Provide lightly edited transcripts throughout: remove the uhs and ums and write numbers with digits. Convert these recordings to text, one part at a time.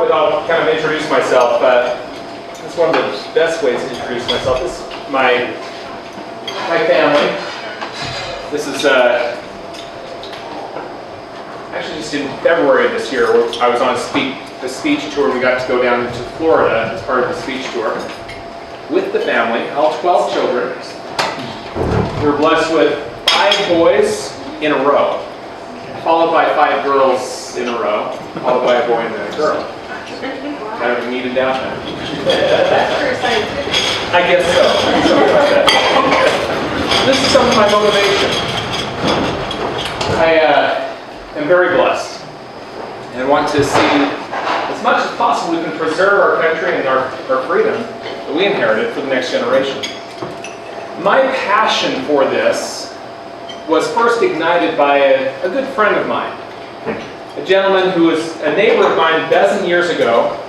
with, I'll kind of introduce myself. This is one of the best ways to introduce myself. This is my family. This is actually just in February of this year, where I was on a speech tour. We got to go down to Florida as part of the speech tour with the family, all 12 children. We were blessed with 5 boys in a row, followed by 5 girls in a row, followed by a boy and then a girl. Kind of neat and down there. That's very scientific. I guess so. Something like that. This is some of my motivation. I am very blessed and want to see, as much as possible, we can preserve our country and our freedom that we inherited for the next generation. My passion for this was first ignited by a good friend of mine, a gentleman who was a neighbor of mine a dozen years ago,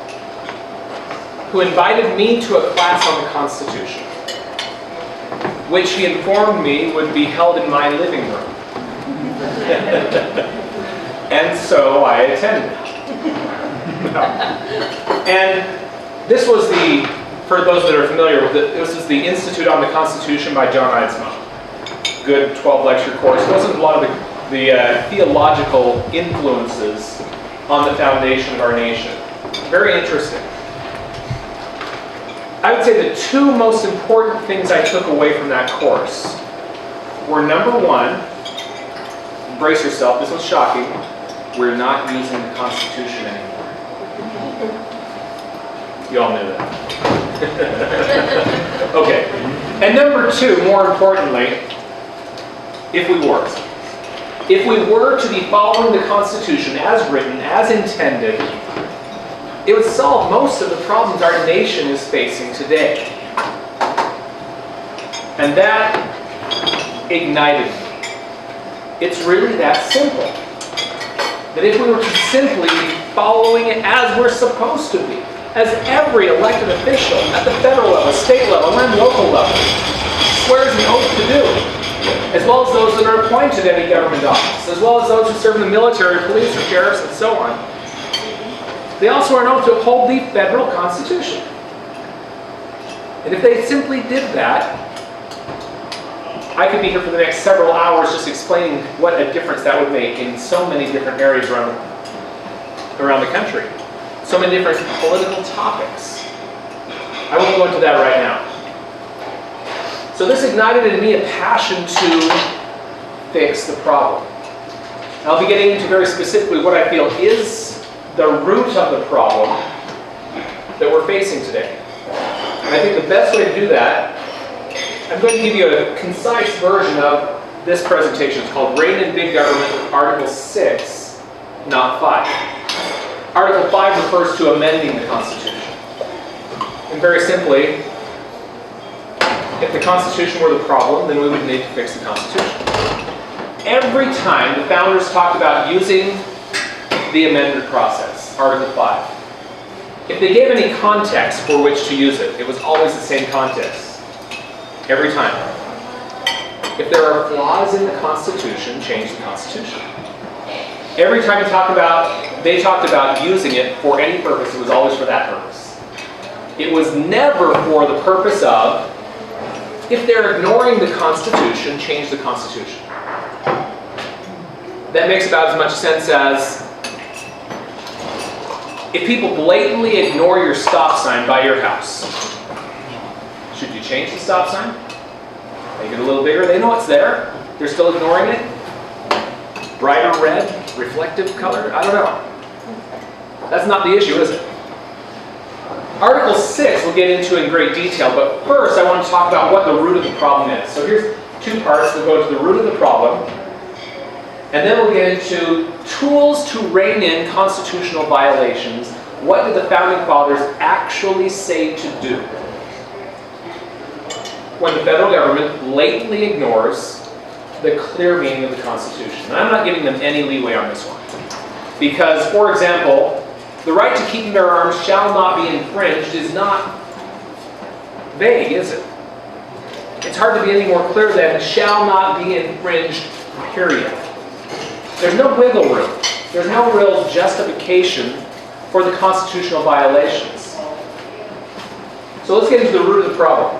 who invited me to a class on the Constitution, which he informed me would be held in my living room. And so I attended. And this was for those that are familiar with it, this is the Institute on the Constitution by John Eidsmoe. Good 12-lecture course. It wasn't a lot of the theological influences on the foundation of our nation. Very interesting. I would say the 2 most important things I took away from that course were, number 1, brace yourself, this was shocking, we're not using the Constitution anymore. You all knew that. Okay. And number 2, more importantly, if we were to be following the Constitution as written, as intended, it would solve most of the problems our nation is facing today. And that ignited me. It's really that simple. That if we were to simply be following it as we're supposed to be, as every elected official at the federal level, state level, and local level swears an oath to do, as well as those that are appointed to any government office, as well as those who serve in the military, police, or sheriffs, and so on. They also are known to uphold the federal Constitution. And if they simply did that, I could be here for the next several hours just explaining what a difference that would make in so many different areas around the country. So many different political topics. I won't go into that right now. So this ignited in me a passion to fix the problem. I'll be getting into very specifically what I feel is the root of the problem that we're facing today. And I think the best way to do that, I'm going to give you a concise version of this presentation. It's called Reign in Big Government with Article 6, not 5. Article 5 refers to amending the Constitution. And very simply, if the Constitution were the problem, then we would need to fix the Constitution. Every time the founders talked about using the amendment process, Article 5, if they gave any context for which to use it, it was always the same context. Every time. If there are flaws in the Constitution, change the Constitution. Every time they talked about using it for any purpose, it was always for that purpose. It was never for the purpose of, if they're ignoring the Constitution, change the Constitution. That makes about as much sense as, if people blatantly ignore your stop sign by your house, should you change the stop sign? Make it a little bigger? They know it's there. They're still ignoring it. Brighter red, reflective color? I don't know. That's not the issue, is it? Article 6 we'll get into in great detail, but first I want to talk about what the root of the problem is. So here's 2 parts. We'll go to the root of the problem, and then we'll get into tools to rein in constitutional violations. What did the Founding Fathers actually say to do when the federal government blatantly ignores the clear meaning of the Constitution? And I'm not giving them any leeway on this one. Because, for example, the right to keep and bear arms shall not be infringed is not vague, is it? It's hard to be any more clear than shall not be infringed, period. There's no wiggle room. There's no real justification for the constitutional violations. So let's get into the root of the problem.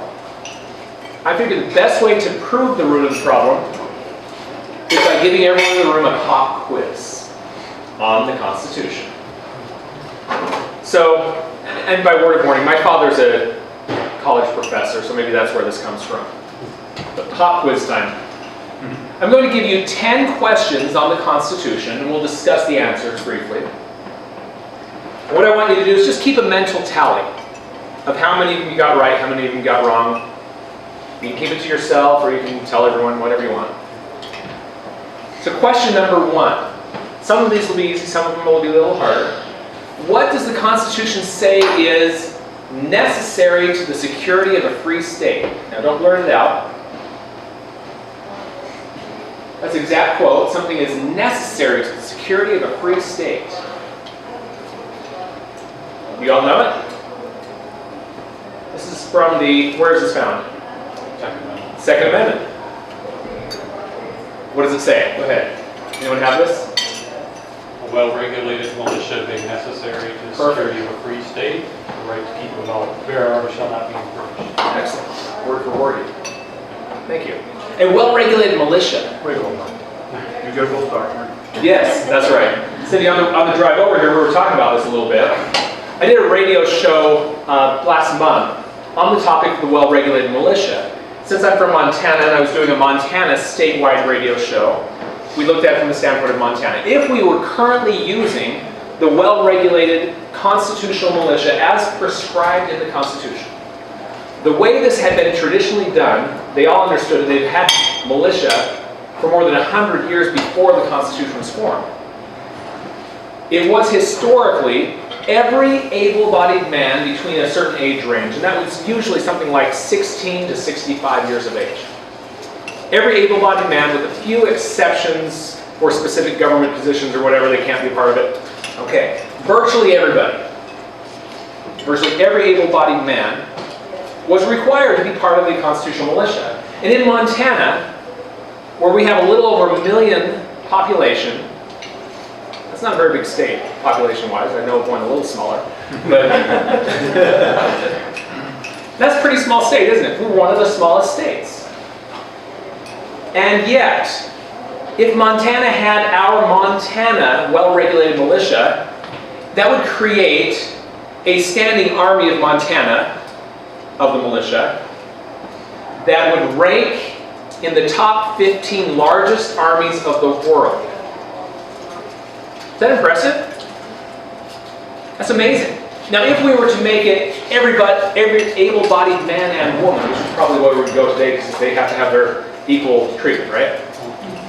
I figured the best way to prove the root of the problem is by giving everyone in the room a pop quiz on the Constitution. So, and by word of warning, my father's a college professor, so maybe that's where this comes from. But pop quiz time. I'm going to give you 10 questions on the Constitution, and we'll discuss the answers briefly. What I want you to do is just keep a mental tally of how many of them you got right, how many of them you got wrong. You can keep it to yourself, or you can tell everyone whatever you want. So question number 1. Some of these will be easy, some of them will be a little harder. What does the Constitution say is necessary to the security of a free state? Now don't blurt it out. That's an exact quote. Something is necessary to the security of a free state. You all know it? This is from the, where is this found? Second Amendment. What does it say? Go ahead. Anyone have this? A well-regulated militia being necessary to the security of a free state. The right to keep and bear arms shall not be infringed. Excellent. Word for word. Thank you. A well-regulated militia. Wait, hold on. You go both doctrine. Yes, that's right. Cindy, on the drive over here, we were talking about this a little bit. I did a radio show last month on the topic of the well-regulated militia. Since I'm from Montana and I was doing a Montana statewide radio show, we looked at it from the standpoint of Montana. If we were currently using the well-regulated constitutional militia as prescribed in the Constitution, the way this had been traditionally done, they all understood that they'd had militia for more than 100 years before the Constitution was formed. It was historically every able-bodied man between a certain age range, and that was usually something like 16 to 65 years of age. Every able-bodied man, with a few exceptions for specific government positions or whatever, they can't be part of it. Okay, virtually everybody, virtually every able-bodied man was required to be part of the constitutional militia. And in Montana, where we have a little over 1 million population, that's not a very big state, population-wise. I know of one a little smaller. But that's a pretty small state, isn't it? We're one of the smallest states. And yet, if Montana had our Montana well-regulated militia, that would create a standing army of Montana, of the militia, that would rank in the top 15 largest armies of the world. Is that impressive? That's amazing. Now, if we were to make it every able-bodied man and woman, which is probably where we would go today, because they have to have their equal treatment, right?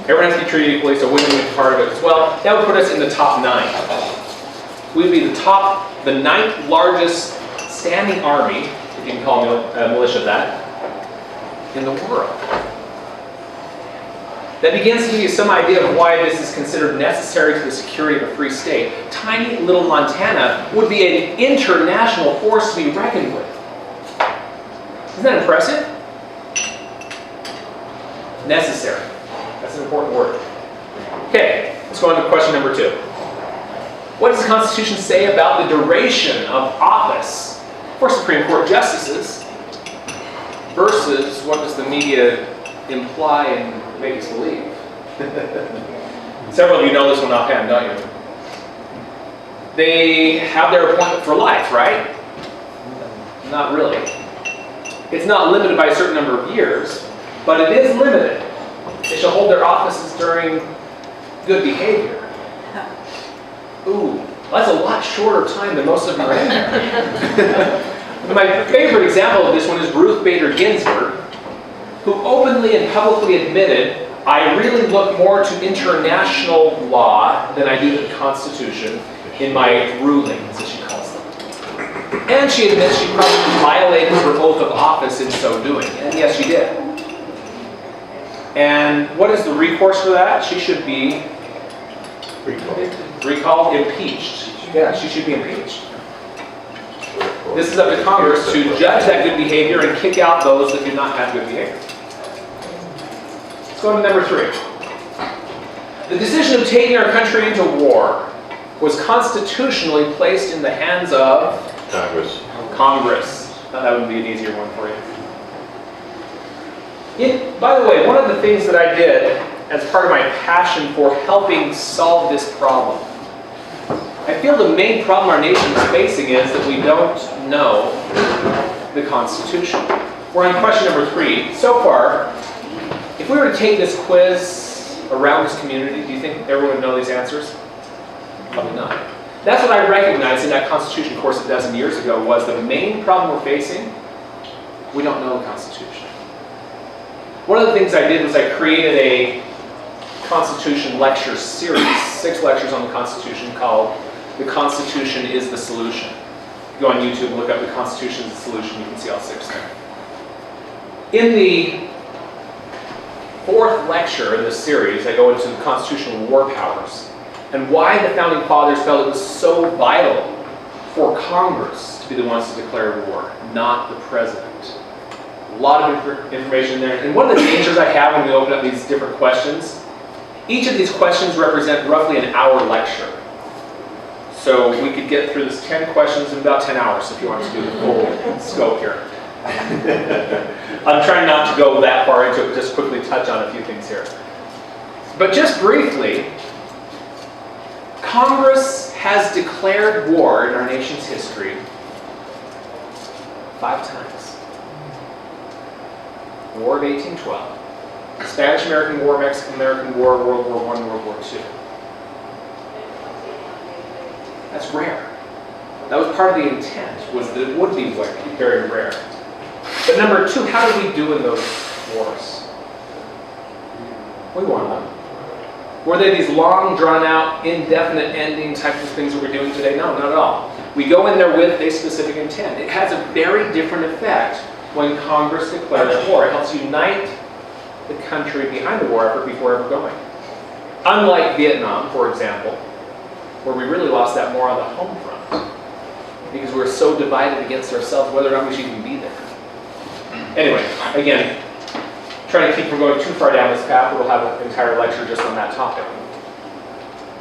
Everyone has to be treated equally, so women would be part of it as well. That would put us in the top 9. We'd be the 9th largest standing army, if you can call a militia that, in the world. That begins to give you some idea of why this is considered necessary to the security of a free state. Tiny little Montana would be an international force to be reckoned with. Isn't that impressive? Necessary. That's an important word. Okay, let's go on to question number 2. What does the Constitution say about the duration of office for Supreme Court justices versus what does the media imply and make us believe? Several of you know this one offhand, don't you? They have their appointment for life, right? Not really. It's not limited by a certain number of years, but it is limited. They shall hold their offices during good behavior. Ooh, that's a lot shorter time than most of them are in there. My favorite example of this one is Ruth Bader Ginsburg, who openly and publicly admitted, I really look more to international law than I do to the Constitution in my rulings, as she calls them. And she admits she probably violated her oath of office in so doing. And yes, she did. And what is the recourse for that? She should be recalled, impeached. Yeah, she should be impeached. This is up to Congress to judge that good behavior and kick out those that do not have good behavior. Let's go on to number 3. The decision of taking our country into war was constitutionally placed in the hands of Congress. Now, that would be an easier one for you. By the way, one of the things that I did as part of my passion for helping solve this problem, I feel the main problem our nation is facing is that we don't know the Constitution. We're on question number 3. So far, if we were to take this quiz around this community, do you think everyone would know these answers? Probably not. That's what I recognized in that Constitution course a dozen years ago, was the main problem we're facing, we don't know the Constitution. One of the things I did was I created a Constitution lecture series, 6 lectures on the Constitution, called The Constitution is the Solution. Go on YouTube and look up The Constitution is the Solution, you can see all 6 there. In the 4th lecture in this series, I go into the constitutional war powers and why the Founding Fathers felt it was so vital for Congress to be the ones to declare war, not the President. A lot of information there. And one of the dangers I have when we open up these different questions, each of these questions represent roughly an hour lecture. So we could get through this 10 questions in about 10 hours if you want to do the full scope here. I'm trying not to go that far into it, but just quickly touch on a few things here. But just briefly, Congress has declared war in our nation's history 5 times. The War of 1812, the Spanish-American War, Mexican-American War, World War I, World War II. That's rare. That was part of the intent, was that it would be very rare. But number 2, how did we do in those wars? We won them. Were they these long, drawn-out, indefinite ending types of things that we're doing today? No, not at all. We go in there with a specific intent. It has a very different effect when Congress declares war. It helps unite the country behind the war effort before ever going. Unlike Vietnam, for example, where we really lost that more on the home front because we were so divided against ourselves whether or not we should even be there. Anyway, again, trying to keep from going too far down this path, we'll have an entire lecture just on that topic.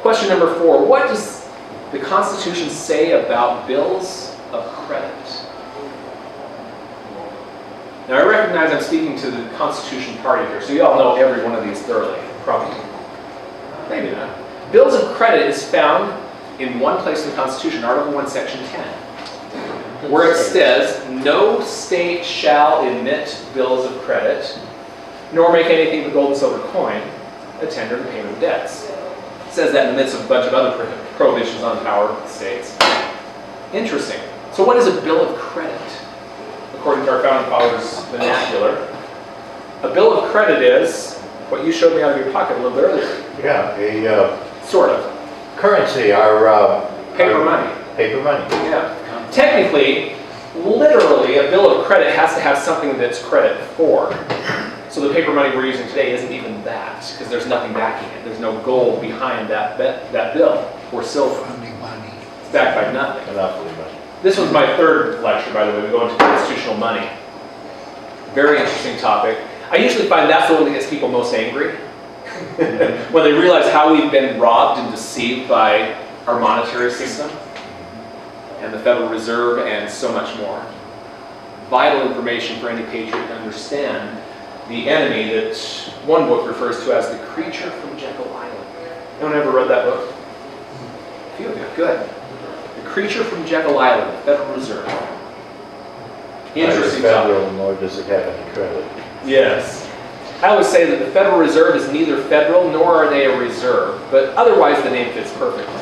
Question number 4, what does the Constitution say about bills of credit? Now I recognize I'm speaking to the Constitution party here, so you all know every one of these thoroughly, probably. Maybe not. Bills of credit is found in one place in the Constitution, Article 1, Section 10. Where it says, no state shall emit bills of credit, nor make anything but gold and silver coin a tender in payment of debts. It says that in the midst of a bunch of other prohibitions on the power of the states. Interesting. So what is a bill of credit? According to our Founding Fathers' vernacular, a bill of credit is what you showed me out of your pocket a little bit earlier. Yeah, Sort of. currency, our Paper money. paper money. Yeah. Technically, literally, a bill of credit has to have something that's credit for. So the paper money we're using today isn't even that, because there's nothing backing it. There's no gold behind that bill, or silver. It's backed by nothing. Monopoly money. This was my 3rd lecture, by the way. We go into constitutional money. Very interesting topic. I usually find that's the one that gets people most angry. When they realize how we've been robbed and deceived by our monetary system and the Federal Reserve and so much more. Vital information for any patriot to understand the enemy that one book refers to as the creature from Jekyll Island. Anyone ever read that book? A few of you, good. The creature from Jekyll Island, the Federal Reserve. Interesting topic. Federal, nor does it have any credit. Yes. I always say that the Federal Reserve is neither federal nor are they a reserve, but otherwise the name fits perfectly.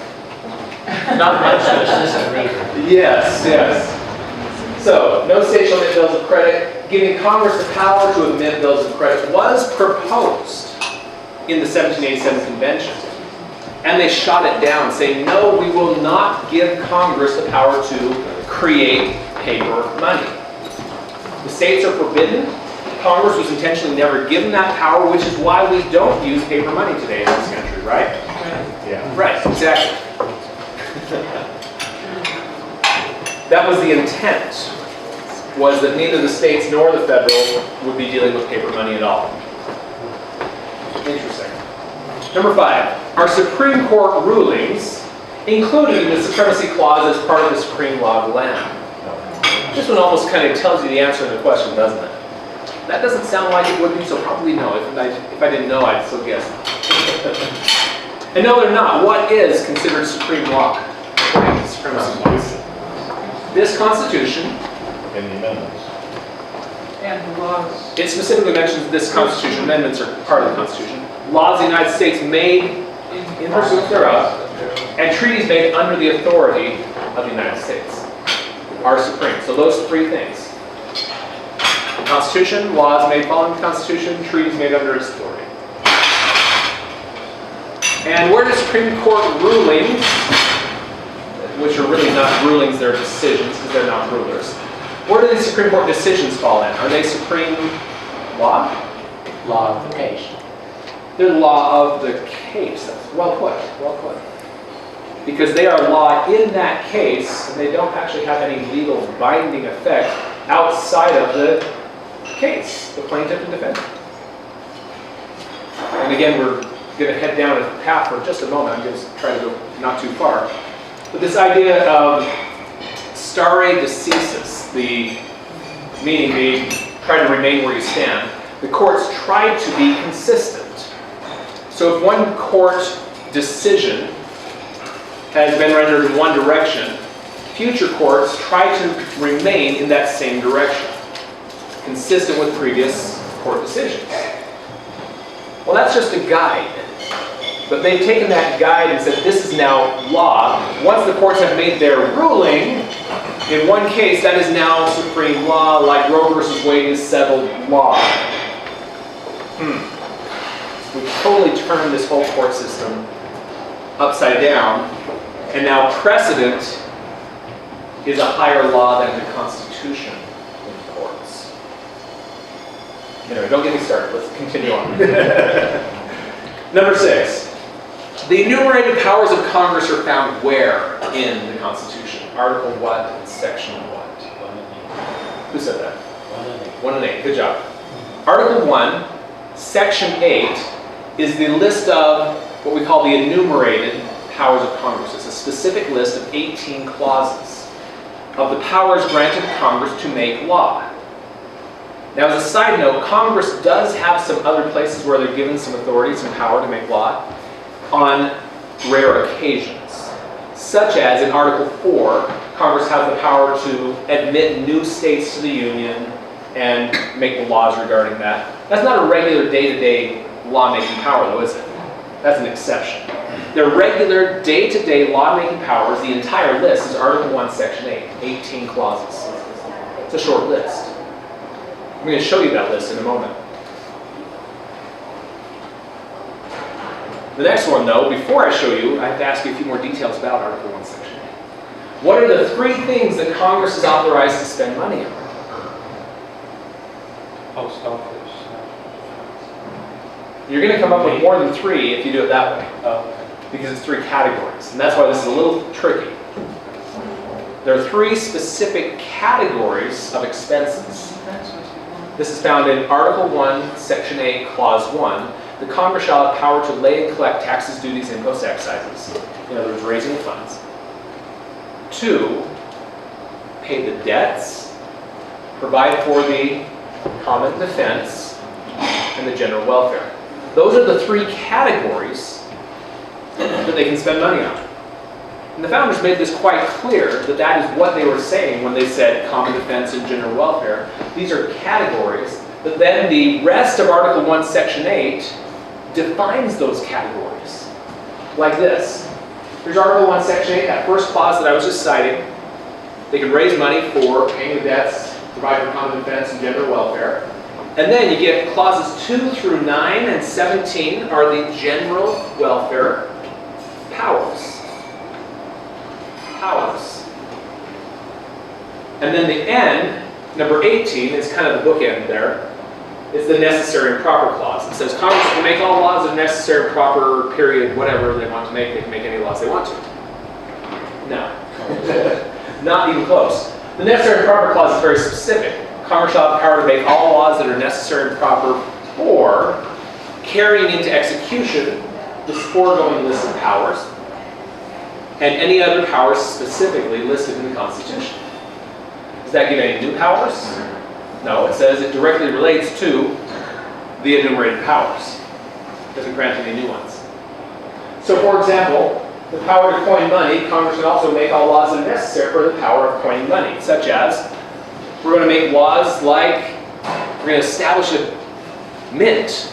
Not much of a system either. Yes, yes. So, no state shall emit bills of credit. Giving Congress the power to emit bills of credit was proposed in the 1787 convention. And they shot it down, saying, no, we will not give Congress the power to create paper money. The states are forbidden. Congress was intentionally never given that power, which is why we don't use paper money today in this country, right? Yeah. Right, exactly. That was the intent, was that neither the states nor the federal would be dealing with paper money at all. Interesting. Number 5, our Supreme Court rulings included in the supremacy clause as part of the supreme law of the land. This one almost kind of tells you the answer to the question, doesn't it? That doesn't sound like it would be, so probably no. If I didn't know, I'd still guess. And no, they're not. What is considered supreme law according to supremacy clause? This Constitution, In the amendments. And the laws. it specifically mentions this Constitution. Amendments are part of the Constitution. Laws of the United States made in pursuit thereof, and treaties made under the authority of the United States are supreme. So those three things. The Constitution, laws made following the Constitution, treaties made under its authority. And where do Supreme Court rulings, which are really not rulings, they're decisions because they're not rulers, where do these Supreme Court decisions fall in? Are they supreme law? Law of the case. They're law of the case. That's well put, well put. Because they are law in that case, and they don't actually have any legal binding effect outside of the case, the plaintiff and defendant. And again, we're going to head down a path for just a moment. I'm going to try to go not too far. But this idea of stare decisis, the meaning being try to remain where you stand, the courts try to be consistent. So if one court decision has been rendered in one direction, future courts try to remain in that same direction, consistent with previous court decisions. Well, that's just a guide. But they've taken that guide and said, this is now law. Once the courts have made their ruling, in one case, that is now supreme law, like Roe versus Wade is settled law. We've totally turned this whole court system upside down, and now precedent is a higher law than the Constitution in the courts. Anyway, don't get me started. Let's continue on. Number 6. The enumerated powers of Congress are found where in the Constitution? Article what and section what? 1 and 8. Who said that? 1 and 8. 1 and 8. Good job. Article 1, section 8 is the list of what we call the enumerated powers of Congress. It's a specific list of 18 clauses of the powers granted to Congress to make law. Now, as a side note, Congress does have some other places where they're given some authority, some power to make law on rare occasions, such as in Article 4, Congress has the power to admit new states to the Union and make the laws regarding that. That's not a regular day-to-day lawmaking power, though, is it? That's an exception. Their regular day-to-day lawmaking powers, the entire list, is Article 1, Section 8, 18 clauses. It's a short list. I'm going to show you that list in a moment. The next one, though, before I show you, I have to ask you a few more details about Article 1, Section 8. What are the 3 things that Congress is authorized to spend money on? Post office. You're going to come up with more than 3 if you do it that way, Okay. because it's 3 categories, and that's why this is a little tricky. There are 3 specific categories of expenses. This is found in Article 1, Section 8, Clause 1. The Congress shall have power to lay and collect taxes, duties, imposts, excises. In other words, raising the funds. 2, pay the debts, provide for the common defense, and the general welfare. Those are the 3 categories that they can spend money on. And the founders made this quite clear that that is what they were saying when they said common defense and general welfare. These are categories, but then the rest of Article 1, Section 8 defines those categories. Like this. Here's Article 1, Section 8, that first clause that I was just citing. They can raise money for paying the debts, provide for common defense and general welfare. And then you get clauses 2 through 9 and 17 are the general welfare powers. And then the end, number 18, is kind of the bookend there. It's the necessary and proper clause. It says Congress can make all laws of necessary and proper, period, whatever they want to make. They can make any laws they want to. No. Not even close. The necessary and proper clause is very specific. Congress shall have the power to make all laws that are necessary and proper for carrying into execution this foregoing list of powers. and any other powers specifically listed in the Constitution. Does that give any new powers? No, it says it directly relates to the enumerated powers. It doesn't grant any new ones. So for example, the power to coin money, Congress can also make all laws that are necessary for the power of coining money, such as we're going to make laws like we're going to establish a mint,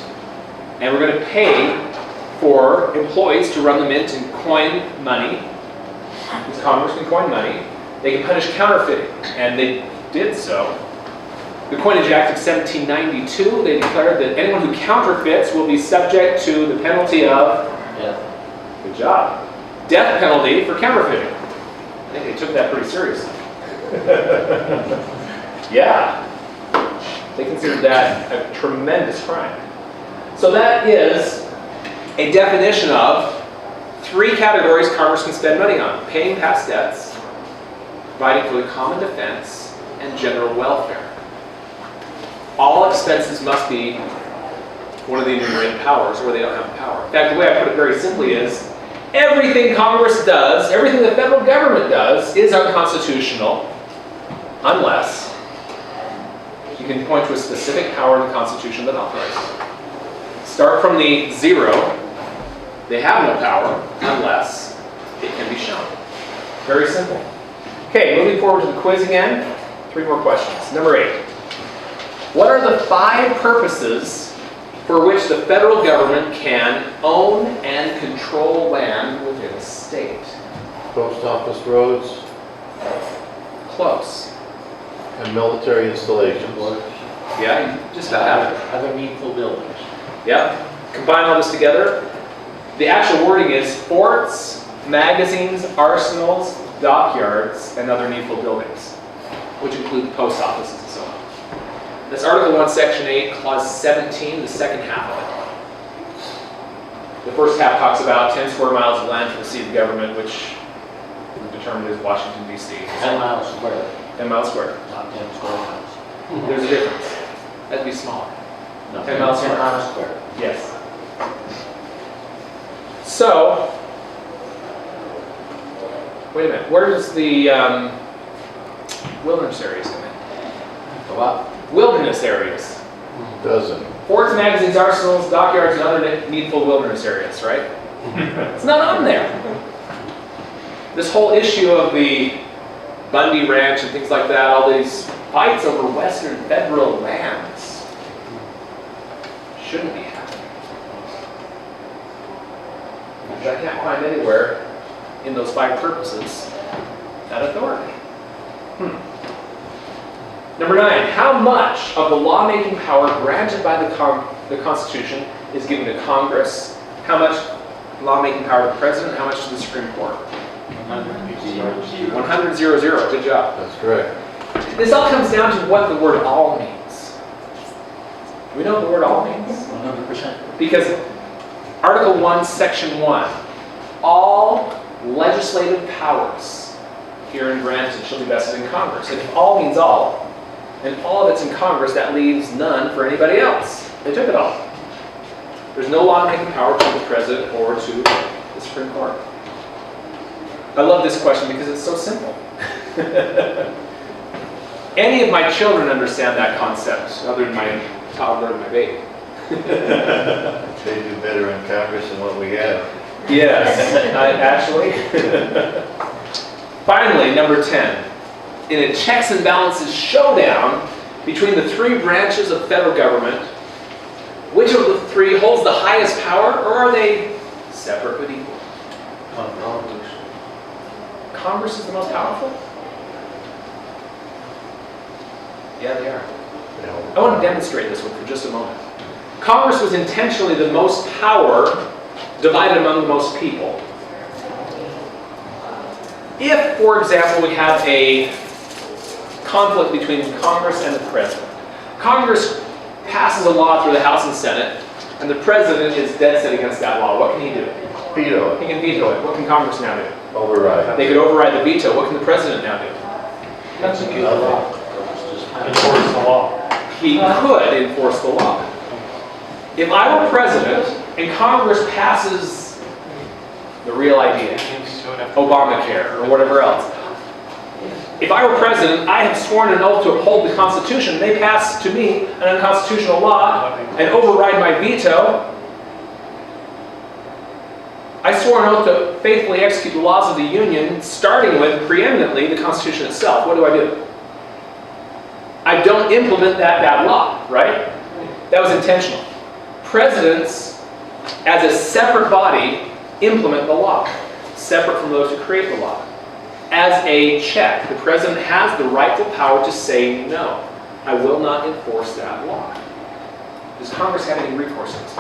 and we're going to pay for employees to run the mint and coin money, because Congress can coin money. They can punish counterfeiting, and they did so. The Coinage Act of 1792, they declared that anyone who counterfeits will be subject to the penalty of Death. good job. Death penalty for counterfeiting. I think they took that pretty seriously. Yeah. They considered that a tremendous crime. So that is a definition of 3 categories Congress can spend money on: paying past debts, providing for the common defense, and general welfare. All expenses must be one of the enumerated powers, or they don't have power. In fact, the way I put it very simply is, everything Congress does, everything the federal government does, is unconstitutional, unless you can point to a specific power in the Constitution that authorizes it. Start from the 0. They have no power unless it can be shown. Very simple. Okay, moving forward to the quiz again. 3 more questions. Number 8. What are the 5 purposes for which the federal government can own and control land within a state? Post office roads Close. and military installations. Yeah, you just about have it. Other needful buildings. Yeah. Combine all this together. The actual wording is forts, magazines, arsenals, dockyards, and other needful buildings, which include post offices and so on. That's Article 1, Section 8, Clause 17, the second half of it. The first half talks about 10 square miles of land for the seat of government, which we've determined is Washington, D.C. 10 miles square, 10 miles square. not 10 square miles. There's a difference. That'd be smaller. No, 10 miles 10 square. miles square. Yes. So, wait a minute. Where does the wilderness areas come in? The what? Wilderness areas. Doesn't. Forts, magazines, arsenals, dockyards, and other needful wilderness areas, right? It's not on there. This whole issue of the Bundy Ranch and things like that, all these fights over western federal lands, shouldn't be happening. Because I can't find anywhere in those 5 purposes that authority. Number 9, how much of the lawmaking power granted by the Constitution is given to Congress? How much lawmaking power to the President? How much to the Supreme Court? 100-0-0. Good job. That's correct. This all comes down to what the word all means. Do we know what the word all means? 100%. Because Article 1, Section 1, all legislative powers herein granted shall be vested in Congress. And if all means all, and all of it's in Congress, that leaves none for anybody else. They took it all. There's no lawmaking power to the President or to the Supreme Court. I love this question because it's so simple. Any of my children understand that concept, other than my toddler and my baby. They do better in Congress than what we have. Yes, actually. Finally, number 10. In a checks and balances showdown between the 3 branches of federal government, which of the 3 holds the highest power, or are they separate but equal? Congress is the most powerful? Yeah, they are. I want to demonstrate this one for just a moment. Congress was intentionally the most power divided among the most people. If, for example, we have a conflict between Congress and the President, Congress passes a law through the House and Senate, and the President is dead set against that law. What can he do? Veto He it. can veto it. What can Congress now do? Override. They could override the veto. What can the President now do? Execute the law. Enforce the law. He could enforce the law. If I were President and Congress passes the real idea, So it'd have Obamacare or whatever else. If I were president, I have sworn an oath to uphold the Constitution. They pass to me an unconstitutional law and override my veto. I swore an oath to faithfully execute the laws of the Union, starting with, preeminently, the Constitution itself. What do? I don't implement that bad law, right? That was intentional. Presidents, as a separate body, implement the law, separate from those who create the law. As a check, the president has the rightful power to say, no, I will not enforce that law. Does Congress have any recourse in this?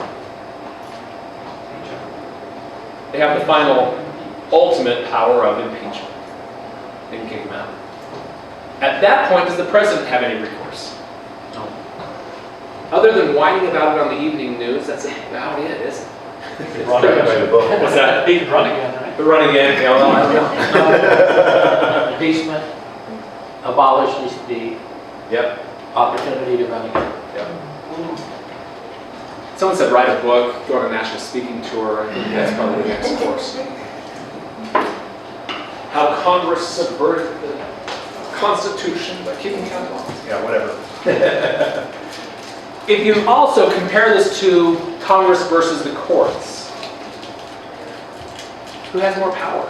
They have the final, ultimate power of impeachment. They can kick him out. At that point, does the president have any recourse? No. Other than whining about it on the evening news, that's about it, isn't it? Run again. What's that? He could run again, right? The run again, I don't know. Impeachment abolishes the Yep. opportunity to run again. Yep. Someone said write a book, go on a national speaking tour. I think that's probably the next course. How Congress subverted the Constitution by kicking out laws. Yeah, whatever. If you also compare this to Congress versus the courts, who has more power?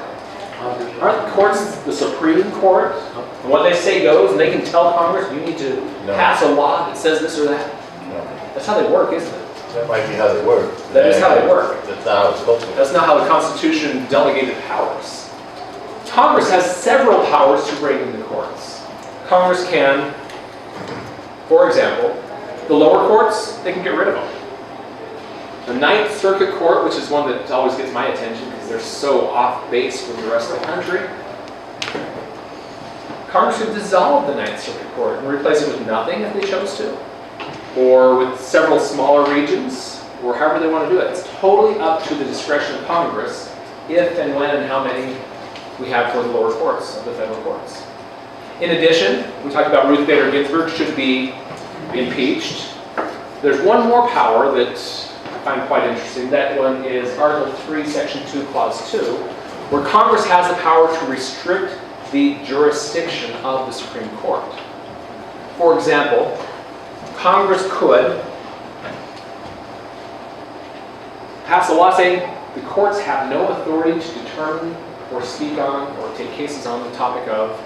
Aren't the courts the Supreme Court? And what they say goes, and they can tell Congress, you need to pass a law that says this or that? No, That's how they work, isn't it? that might be how they work. That is how they work. That's not how it's supposed to work. That's not how the Constitution delegated powers. Congress has several powers to rein in the courts. Congress can, for example, the lower courts, they can get rid of them. The Ninth Circuit Court, which is one that always gets my attention because they're so off base from the rest of the country. Congress could dissolve the Ninth Circuit Court and replace it with nothing if they chose to. Or with several smaller regions, or however they want to do it. It's totally up to the discretion of Congress if and when and how many we have for the lower courts of the federal courts. In addition, we talked about Ruth Bader Ginsburg should be impeached. There's one more power that I find quite interesting. That one is Article 3, Section 2, Clause 2, where Congress has the power to restrict the jurisdiction of the Supreme Court. For example, Congress could pass a law saying the courts have no authority to determine or speak on or take cases on the topic of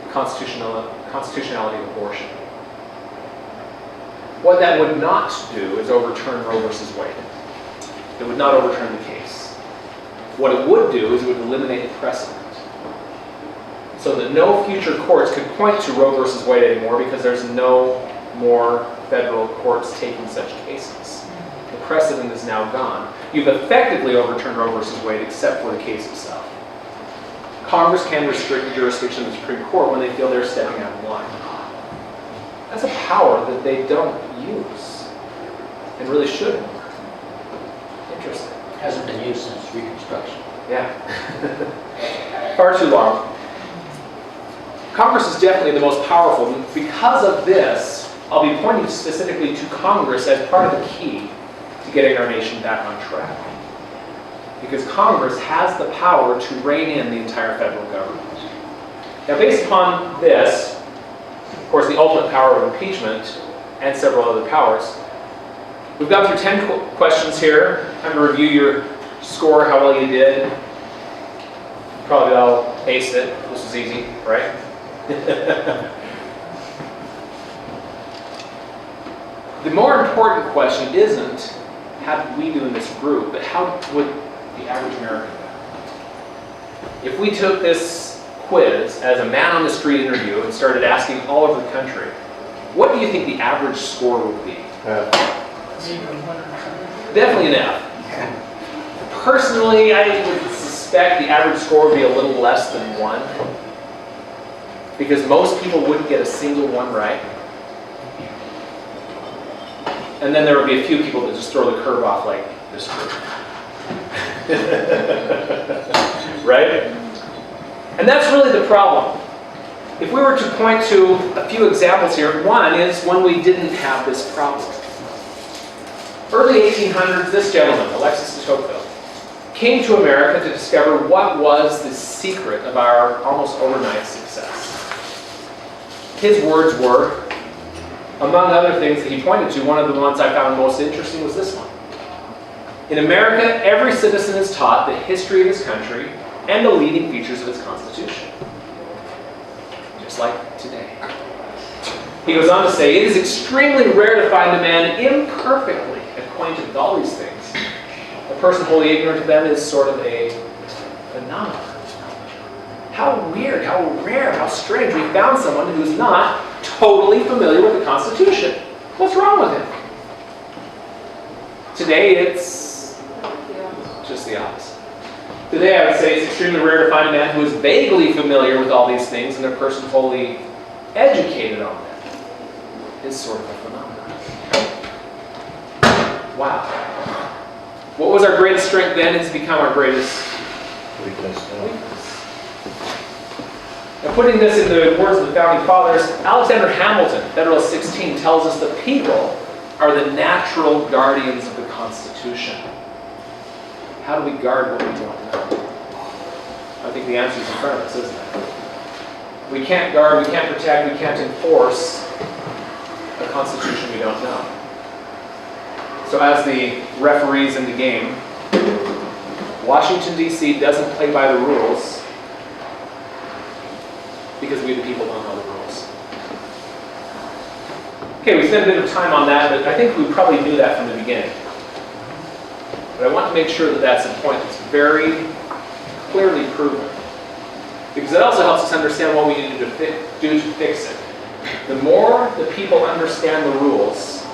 the constitutionality of abortion. What that would not do is overturn Roe versus Wade. It would not overturn the case. What it would do is it would eliminate the precedent, so that no future courts could point to Roe versus Wade anymore because there's no more federal courts taking such cases. The precedent is now gone. You've effectively overturned Roe versus Wade except for the case itself. Congress can restrict the jurisdiction of the Supreme Court when they feel they're stepping out of line. That's a power that they don't use and really shouldn't. Interesting. Hasn't been used since Reconstruction. Yeah. Far too long. Congress is definitely the most powerful. Because of this, I'll be pointing specifically to Congress as part of the key to getting our nation back on track. Because Congress has the power to rein in the entire federal government. Now, based upon this, of course, the ultimate power of impeachment and several other powers, we've gone through 10 questions here. I'm going to review your score, how well you did. Probably all aced it. This was easy, right? The more important question isn't how did we do in this group, but how would the average American do? If we took this quiz as a man on the street interview and started asking all over the country, what do you think the average score would be? Definitely an F. Personally, I would suspect the average score would be a little less than 1. Because most people wouldn't get a single one right. And then there would be a few people that just throw the curve off like this group. Right? And that's really the problem. If we were to point to a few examples here, one is when we didn't have this problem. Early 1800s, this gentleman, Alexis de Tocqueville, came to America to discover what was the secret of our almost overnight success. His words were, among other things that he pointed to, one of the ones I found most interesting was this one. In America, every citizen is taught the history of his country and the leading features of its Constitution. Just like today. He goes on to say, it is extremely rare to find a man imperfectly acquainted with all these things. A person wholly ignorant of them is sort of a phenomenon. How weird, how rare, how strange. We found someone who's not totally familiar with the Constitution. What's wrong with him? Today, it's just the opposite. Today, I would say it's extremely rare to find a man who is vaguely familiar with all these things and a person wholly educated on them. Is sort of a phenomenon. Wow. What was our greatest strength then has become our greatest Weakness. Now, putting this in the words of the Founding Fathers, Alexander Hamilton, Federalist 16, tells us that people are the natural guardians of the Constitution. How do we guard what we don't know? I think the answer is in front of us, isn't it? We can't guard, we can't protect, we can't enforce a Constitution we don't know. So as the referees in the game, Washington, D.C. doesn't play by the rules because we the people don't know the rules. Okay, we spent a bit of time on that, but I think we probably knew that from the beginning. But I want to make sure that that's a point that's very clearly proven. Because it also helps us understand what we need to do to fix it. The more the people understand the rules,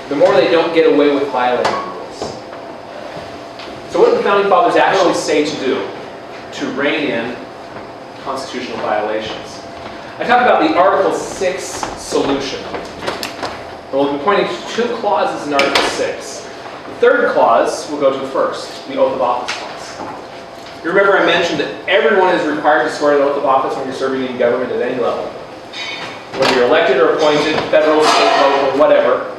the more they don't get away with violating the rules. So what did the Founding Fathers actually say to do to rein in constitutional violations? I talk about the Article 6 solution. And we'll be pointing to two clauses in Article 6. The third clause we'll go to first, the Oath of Office clause. You remember I mentioned that everyone is required to swear an oath of office when you're serving in government at any level. Whether you're elected or appointed, federal, state, local, whatever.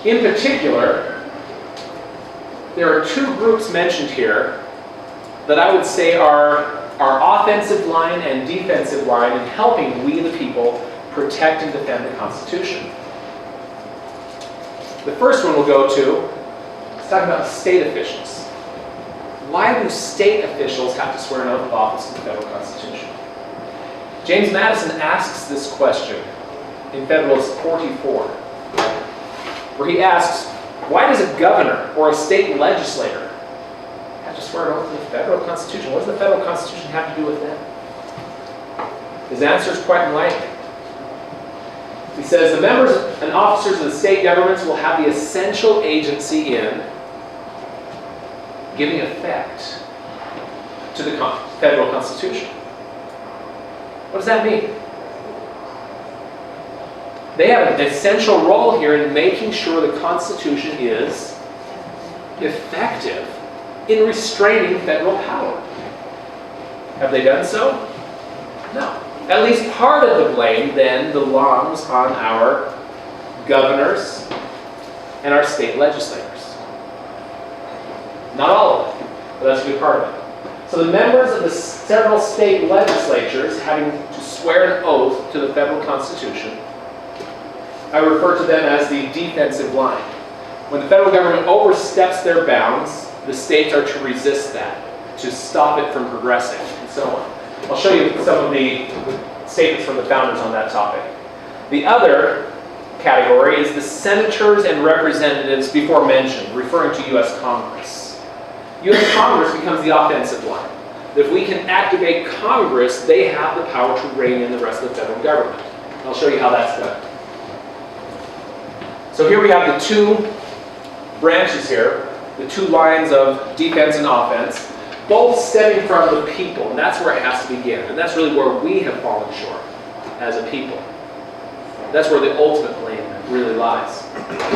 In particular, there are two groups mentioned here that I would say are our offensive line and defensive line in helping we the people protect and defend the Constitution. The first one we'll go to, let's talk about state officials. Why do state officials have to swear an oath of office in the federal Constitution? James Madison asks this question in Federalist 44, where he asks, why does a governor or a state legislator have to swear an oath to the federal Constitution? What does the federal Constitution have to do with them? His answer is quite enlightening. He says, the members and officers of the state governments will have the essential agency in giving effect to the federal Constitution. What does that mean? They have an essential role here in making sure the Constitution is effective in restraining federal power. Have they done so? No. At least part of the blame then belongs on our governors and our state legislators. Not all of it, but that's a good part of it. So the members of the several state legislatures having to swear an oath to the federal Constitution, I refer to them as the defensive line. When the federal government oversteps their bounds, the states are to resist that, to stop it from progressing, and so on. I'll show you some of the statements from the founders on that topic. The other category is the senators and representatives before mentioned, referring to U.S. Congress. U.S. Congress becomes the offensive line. If we can activate Congress, they have the power to rein in the rest of the federal government. I'll show you how that's done. So here we have the two branches here, the two lines of defense and offense, both stemming from the people, and that's where it has to begin. And that's really where we have fallen short as a people. That's where the ultimate blame really lies.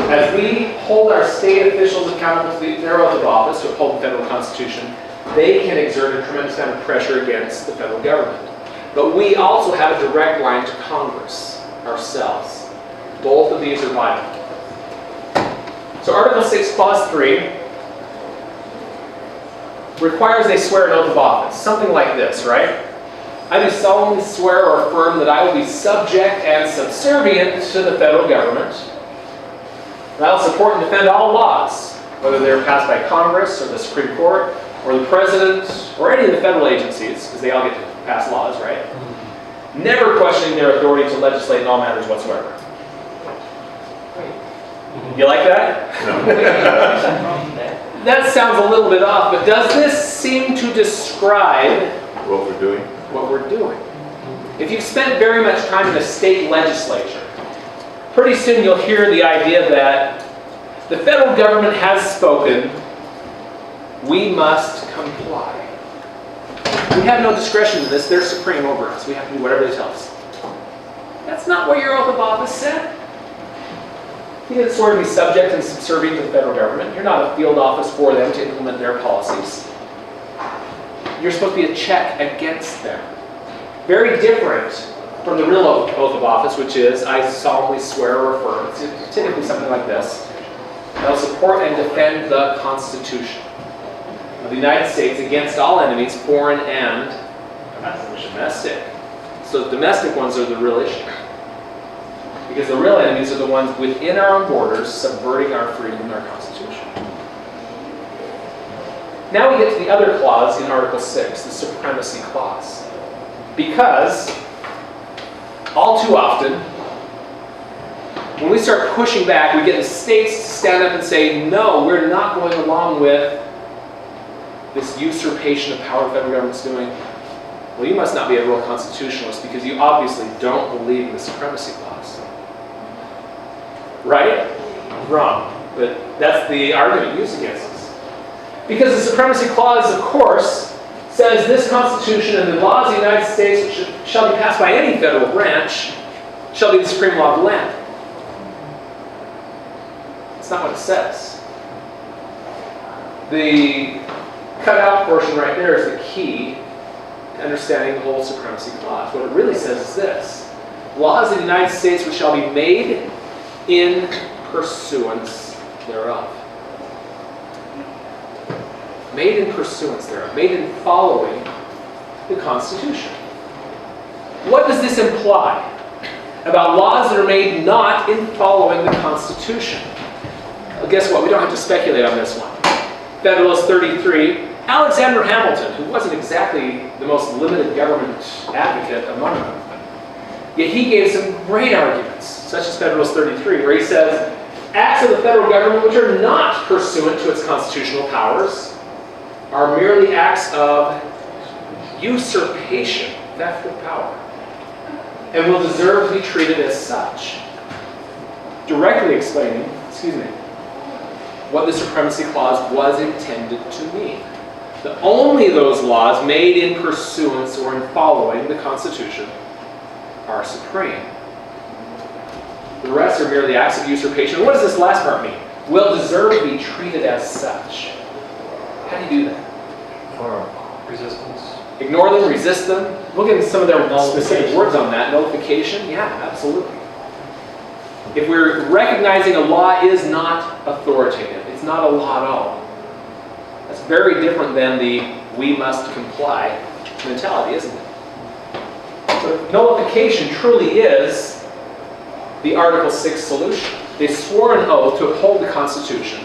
As we hold our state officials accountable to their oath of office to uphold the federal Constitution, they can exert a tremendous amount of pressure against the federal government. But we also have a direct line to Congress ourselves. Both of these are vital. So Article 6, Clause 3 requires they swear an oath of office. Something like this, right? I do solemnly swear or affirm that I will be subject and subservient to the federal government. And I will support and defend all laws, whether they're passed by Congress or the Supreme Court or the President or any of the federal agencies, because they all get to pass laws, right? Never questioning their authority to legislate in all matters whatsoever. You like that? That sounds a little bit off, but does this seem to describe What we're doing? what we're doing? If you've spent very much time in a state legislature, pretty soon you'll hear the idea that the federal government has spoken, we must comply. We have no discretion in this, they're supreme over us. We have to do whatever they tell us. That's not what your oath of office said. You didn't swear to be subject and subservient to the federal government. You're not a field office for them to implement their policies. You're supposed to be a check against them. Very different from the real oath of office, which is, I solemnly swear or affirm. It's typically something like this. I will support and defend the Constitution of the United States against all enemies, foreign and domestic. So the domestic ones are the real issue. Because the real enemies are the ones within our own borders, subverting our freedom and our Constitution. Now we get to the other clause in Article 6, the Supremacy Clause. Because, all too often, when we start pushing back, we get the states to stand up and say, no, we're not going along with this usurpation of power the federal government's doing. Well, you must not be a real constitutionalist because you obviously don't believe in the Supremacy Clause. Right? Wrong. But that's the argument used against us. Because the Supremacy Clause, of course, says this Constitution and the laws of the United States which shall be passed by any federal branch shall be the supreme law of the land. That's not what it says. The cutout portion right there is the key to understanding the whole Supremacy Clause. What it really says is this: laws of the United States which shall be made in pursuance thereof. Made in pursuance thereof. Made in following the Constitution. What does this imply about laws that are made not in following the Constitution? Well, guess what? We don't have to speculate on this one. Federalist 33, Alexander Hamilton, who wasn't exactly the most limited government advocate among them, yet he gave some great arguments, such as Federalist 33, where he says, acts of the federal government which are not pursuant to its constitutional powers are merely acts of usurpation, theft of power, and will deserve to be treated as such. Directly explaining, what the Supremacy Clause was intended to mean. That only those laws made in pursuance or in following the Constitution are supreme. The rest are merely acts of usurpation. What does this last part mean? Will deserve to be treated as such. How do you do that? Resistance. Ignore them, resist them. Look at some of their specific words on that. Nullification? Yeah, absolutely. If we're recognizing a law is not authoritative, it's not a law at all. That's very different than the we must comply mentality, isn't it? So nullification truly is the Article 6 solution. They swore an oath to uphold the Constitution.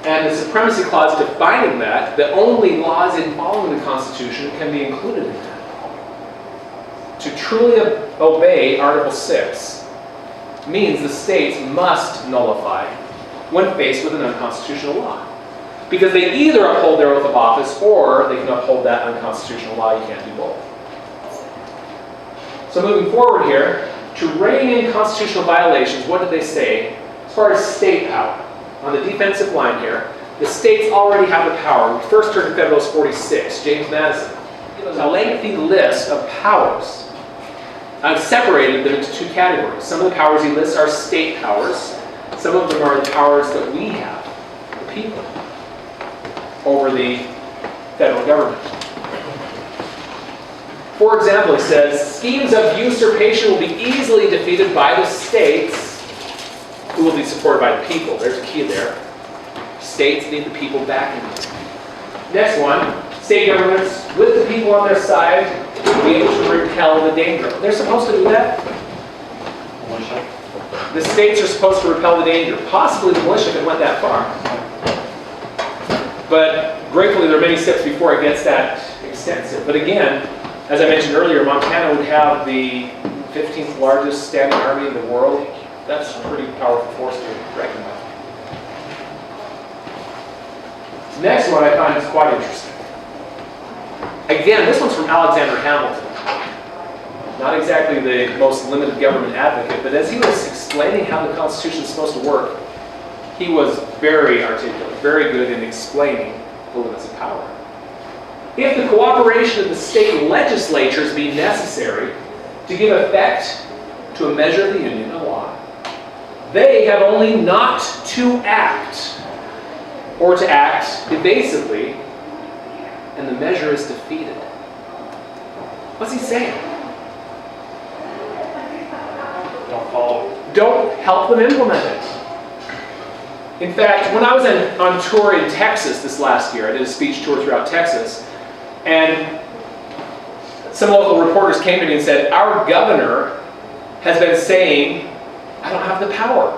And the Supremacy Clause defining that only laws in following the Constitution can be included in that. To truly obey Article 6 means the states must nullify when faced with an unconstitutional law. Because they either uphold their oath of office or they can uphold that unconstitutional law. You can't do both. So moving forward here, to rein in constitutional violations, what did they say? As far as state power, on the defensive line here, the states already have the power. We first turn to Federalist 46, James Madison. It was a lengthy list of powers. I've separated them into two categories. Some of the powers he lists are state powers. Some of them are the powers that we have, the people, over the federal government. For example, he says, schemes of usurpation will be easily defeated by the states who will be supported by the people. There's a key there. States need the people backing them. Next one, state governments with the people on their side will be able to repel the danger. They're supposed to do that. Militia. The states are supposed to repel the danger. Possibly the militia if it went that far. But gratefully there are many steps before it gets that extensive. But again, as I mentioned earlier, Montana would have the 15th largest standing army in the world. That's a pretty powerful force to reckon with. Next one I find is quite interesting. Again, this one's from Alexander Hamilton. Not exactly the most limited government advocate, but as he was explaining how the Constitution is supposed to work, he was very articulate, very good in explaining the limits of power. If the cooperation of the state legislatures be necessary to give effect to a measure of the Union, a law, they have only not to act, or to act evasively, and the measure is defeated. What's he saying? Don't follow. Don't help them implement it. In fact, when I was on tour in Texas this last year, I did a speech tour throughout Texas, and some local reporters came to me and said, our governor has been saying, I don't have the power.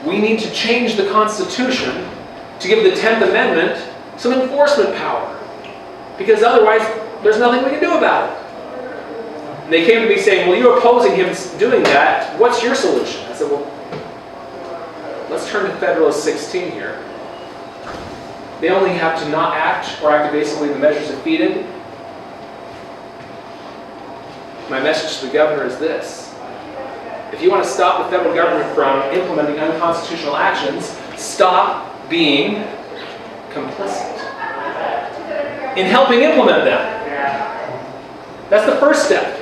We need to change the Constitution to give the 10th Amendment some enforcement power, because otherwise there's nothing we can do about it. And they came to me saying, well, you're opposing him doing that. What's your solution? I said, well, let's turn to Federalist 16 here. They only have to not act or act evasively, the measure is defeated. My message to the governor is this. If you want to stop the federal government from implementing unconstitutional actions, stop being complicit in helping implement them. That's the first step.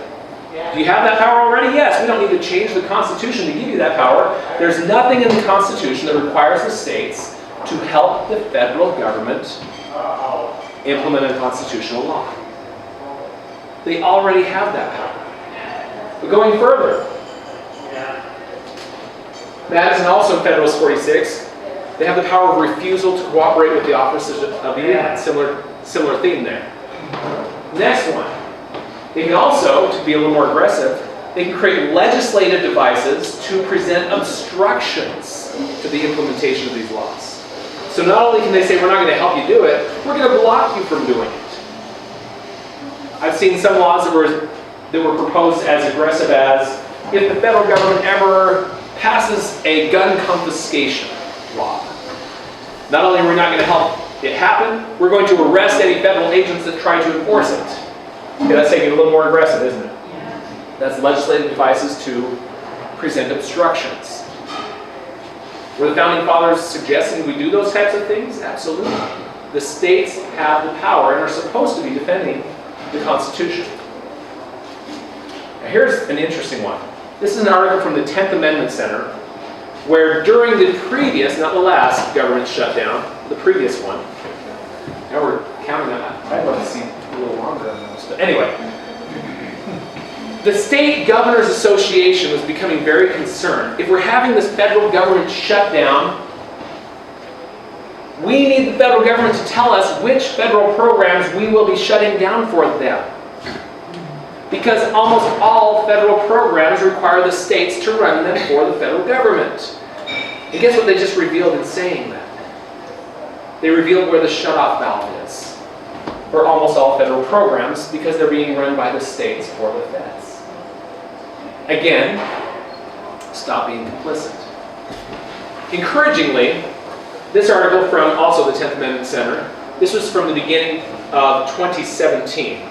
Do you have that power already? Yes. We don't need to change the Constitution to give you that power. There's nothing in the Constitution that requires the states to help the federal government implement a constitutional law. They already have that power. But going further, Madison also in Federalist 46, they have the power of refusal to cooperate with the officers of the Union. Similar theme there. Next one. They can also, to be a little more aggressive, they can create legislative devices to present obstructions to the implementation of these laws. So not only can they say, we're not going to help you do it, we're going to block you from doing it. I've seen some laws that were proposed as aggressive as, if the federal government ever passes a gun confiscation law, not only are we not going to help it happen, we're going to arrest any federal agents that try to enforce it. Okay, that's taking it a little more aggressive, isn't it? That's legislative devices to present obstructions. Were the Founding Fathers suggesting we do those types of things? Absolutely. The states have the power and are supposed to be defending the Constitution. Now here's an interesting one. This is an article from the 10th Amendment Center, where during the previous, not the last, government shutdown, the previous one, now we're counting that. I'd love to see a little longer on this, but anyway. The State Governors Association was becoming very concerned. If we're having this federal government shutdown, we need the federal government to tell us which federal programs we will be shutting down for them. Because almost all federal programs require the states to run them for the federal government. And guess what they just revealed in saying that? They revealed where the shutoff valve is for almost all federal programs, because they're being run by the states for the feds. Again, stop being complicit. Encouragingly, this article from also the 10th Amendment Center, this was from the beginning of 2017,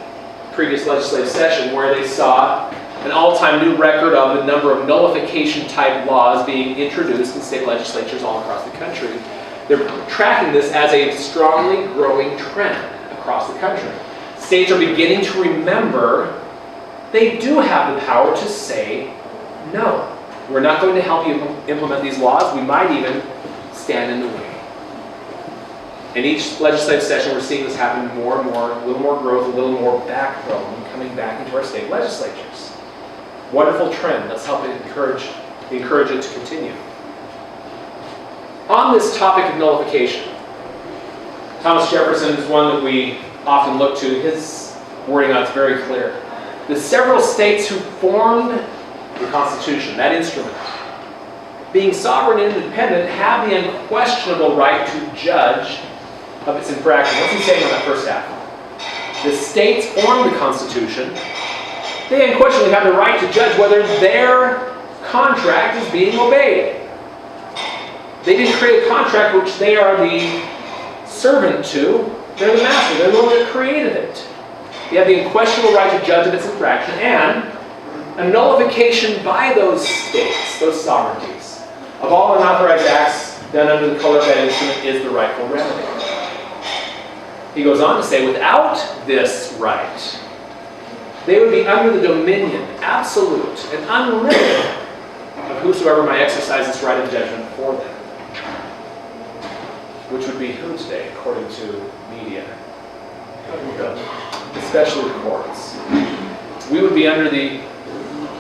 previous legislative session, where they saw an all-time new record of the number of nullification-type laws being introduced in state legislatures all across the country. They're tracking this as a strongly growing trend across the country. States are beginning to remember they do have the power to say, no, we're not going to help you implement these laws. We might even stand in the way. In each legislative session, we're seeing this happen more and more, a little more growth, a little more backbone coming back into our state legislatures. Wonderful trend. Let's help encourage it to continue. On this topic of nullification, Thomas Jefferson is one that we often look to. His wording on it's very clear. The several states who formed the Constitution, that instrument, being sovereign and independent, have the unquestionable right to judge of its infraction. What's he saying on that first half? The states formed the Constitution. They unquestionably have the right to judge whether their contract is being obeyed. They didn't create a contract which they are the servant to. They're the master. They're the one that created it. They have the unquestionable right to judge of its infraction, and a nullification by those states, those sovereignties, of all unauthorized acts done under the color of that instrument is the rightful remedy. He goes on to say, without this right, they would be under the dominion, absolute and unlimited, of whosoever might exercise this right of judgment for them. Which would be who today, according to media? Especially the courts. We would be under the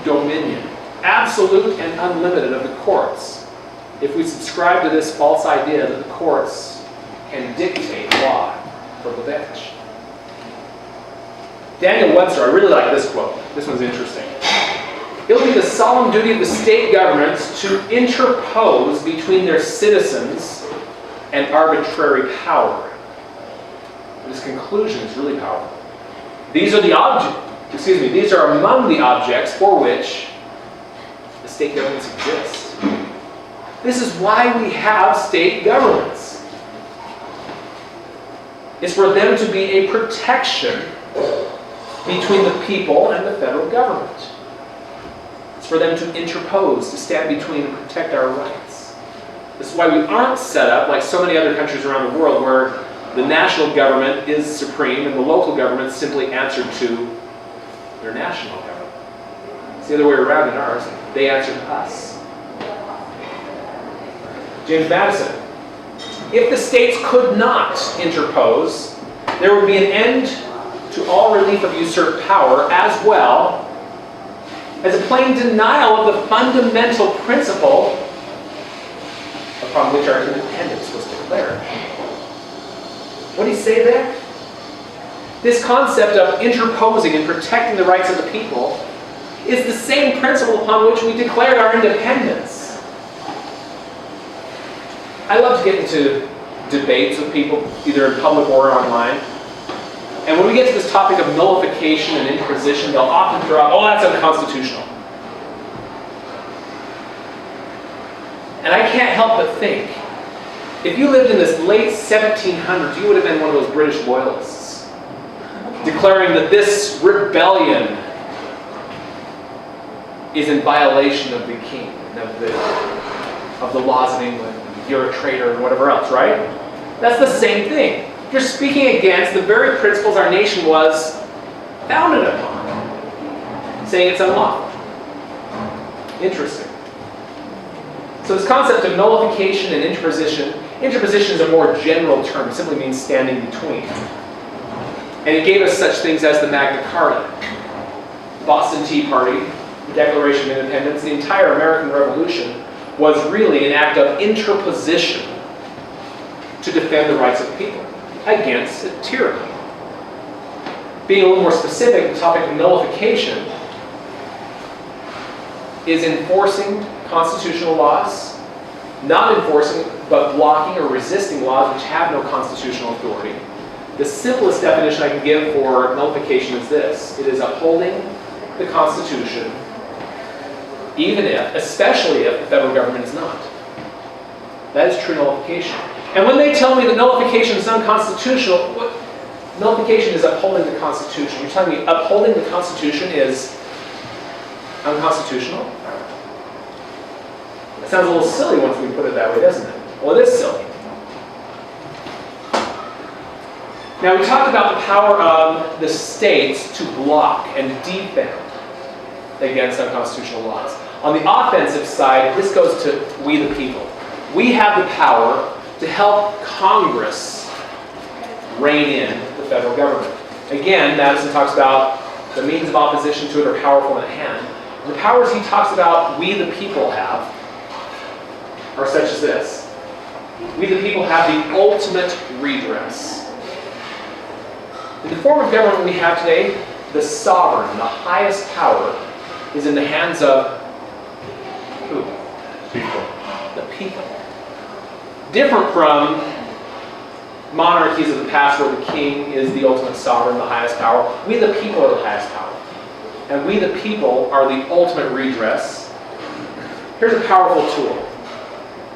dominion, absolute and unlimited, of the courts if we subscribe to this false idea that the courts can dictate law for the bench. Daniel Webster, I really like this quote. This one's interesting. It'll be the solemn duty of the state governments to interpose between their citizens and arbitrary power. This conclusion is really powerful. These are these are among the objects for which the state governments exist. This is why we have state governments. It's for them to be a protection between the people and the federal government. It's for them to interpose, to stand between and protect our rights. This is why we aren't set up like so many other countries around the world where the national government is supreme and the local government simply answer to their national government. It's the other way around in ours. They answer to us. James Madison. If the states could not interpose, there would be an end to all relief of usurped power, as well as a plain denial of the fundamental principle upon which our independence was declared. What do you say there? This concept of interposing and protecting the rights of the people is the same principle upon which we declared our independence. I love to get into debates with people, either in public or online. And when we get to this topic of nullification and imposition, they'll often throw out, oh, that's unconstitutional. And I can't help but think, if you lived in this late 1700s, you would have been one of those British loyalists, declaring that this rebellion is in violation of the king, of the laws of England. You're a traitor and whatever else, right? That's the same thing. You're speaking against the very principles our nation was founded upon, saying it's unlawful. Interesting. So this concept of nullification and interposition is a more general term. It simply means standing between. And it gave us such things as the Magna Carta, Boston Tea Party, the Declaration of Independence, the entire American Revolution was really an act of interposition to defend the rights of the people against tyranny. Being a little more specific, the topic of nullification is enforcing constitutional laws, not enforcing, but blocking or resisting laws which have no constitutional authority. The simplest definition I can give for nullification is this. It is upholding the Constitution, even if, especially if the federal government is not. That is true nullification. And when they tell me that nullification is unconstitutional, nullification is upholding the Constitution. You're telling me upholding the Constitution is unconstitutional? It sounds a little silly once we put it that way, doesn't it? Well, it is silly. Now, we talked about the power of the states to block and defend against unconstitutional laws. On the offensive side, this goes to we the people. We have the power to help Congress rein in the federal government. Again, Madison talks about the means of opposition to it are powerful in hand. The powers he talks about we the people have are such as this. We the people have the ultimate redress. In the form of government we have today, the sovereign, the highest power, is in the hands of who? People. The people. Different from monarchies of the past where the king is the ultimate sovereign, the highest power. We the people are the highest power. And we the people are the ultimate redress. Here's a powerful tool.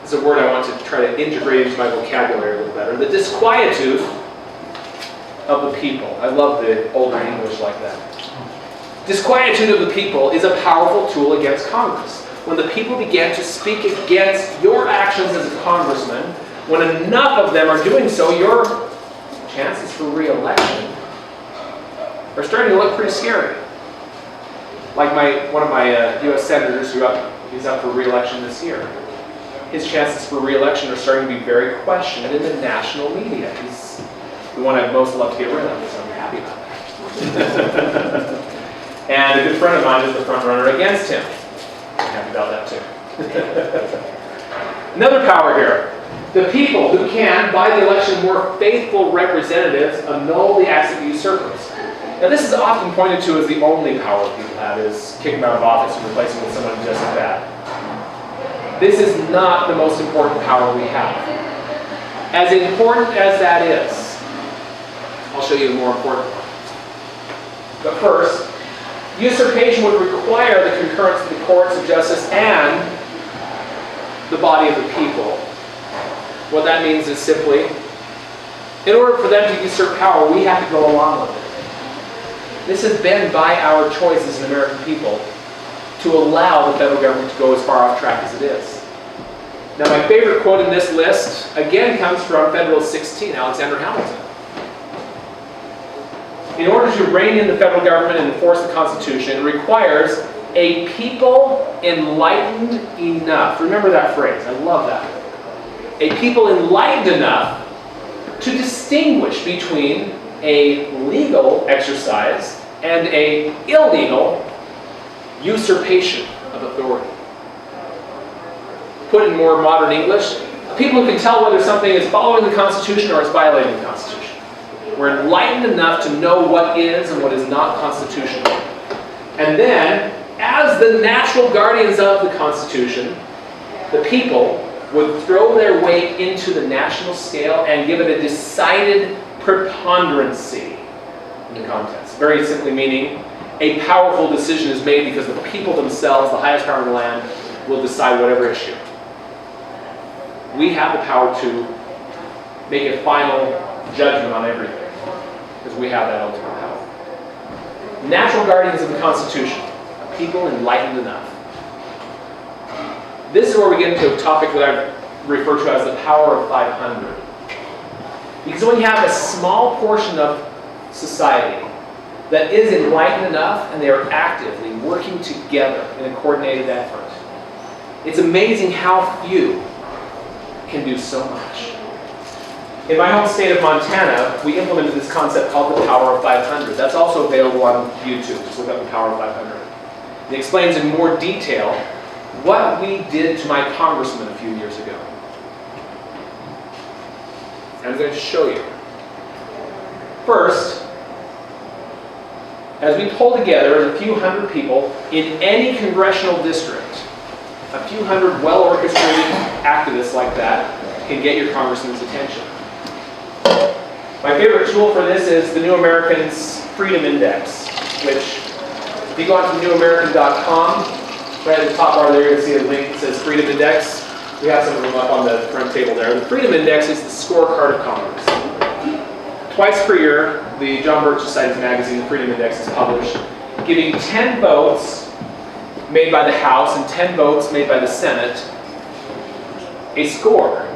This is a word I want to try to integrate into my vocabulary a little better. The disquietude of the people. I love the older English like that. Disquietude of the people is a powerful tool against Congress. When the people begin to speak against your actions as a congressman, when enough of them are doing so, your chances for re-election are starting to look pretty scary. Like one of my U.S. senators he's up for re-election this year. His chances for re-election are starting to be very questioned in the national media. He's the one I'd most love to get rid of, so I'm happy about that. And a good friend of mine is the front runner against him. I'm happy about that too. Another power here. The people who can, by the election of more faithful representatives, annul the acts of usurpers. Now this is often pointed to as the only power people have, is kick them out of office and replace them with someone just as bad. This is not the most important power we have. As important as that is, I'll show you a more important one. But first, usurpation would require the concurrence of the courts of justice and the body of the people. What that means is simply, in order for them to usurp power, we have to go along with it. This has been by our choice as an American people to allow the federal government to go as far off track as it is. Now my favorite quote in this list, again, comes from Federalist 16, Alexander Hamilton. In order to rein in the federal government and enforce the Constitution, it requires a people enlightened enough. Remember that phrase, I love that. A people enlightened enough to distinguish between a legal exercise and an illegal usurpation of authority. Put in more modern English, people who can tell whether something is following the Constitution or is violating the Constitution. We're enlightened enough to know what is and what is not constitutional. And then, as the natural guardians of the Constitution, the people would throw their weight into the national scale and give it a decided preponderancy in the contest. Very simply meaning, a powerful decision is made because the people themselves, the highest power in the land, will decide whatever issue. We have the power to make a final judgment on everything, because we have that ultimate power. Natural guardians of the Constitution, a people enlightened enough. This is where we get into a topic that I refer to as the power of 500. Because when you have a small portion of society that is enlightened enough and they are actively working together in a coordinated effort, it's amazing how few can do so much. In my home state of Montana, we implemented this concept called the power of 500. That's also available on YouTube. Just look up the power of 500. It explains in more detail what we did to my congressman a few years ago. I'm going to show you. First, as we pull together a few hundred people in any congressional district, a few hundred well-orchestrated activists like that can get your congressman's attention. My favorite tool for this is the New American's Freedom Index, which, if you go onto newamerican.com, right at the top bar there, you're going to see a link that says Freedom Index. We have some of them up on the front table there. The Freedom Index is the scorecard of Congress. Twice per year, the John Birch Society's magazine, the Freedom Index, is published, giving 10 votes made by the House and 10 votes made by the Senate a score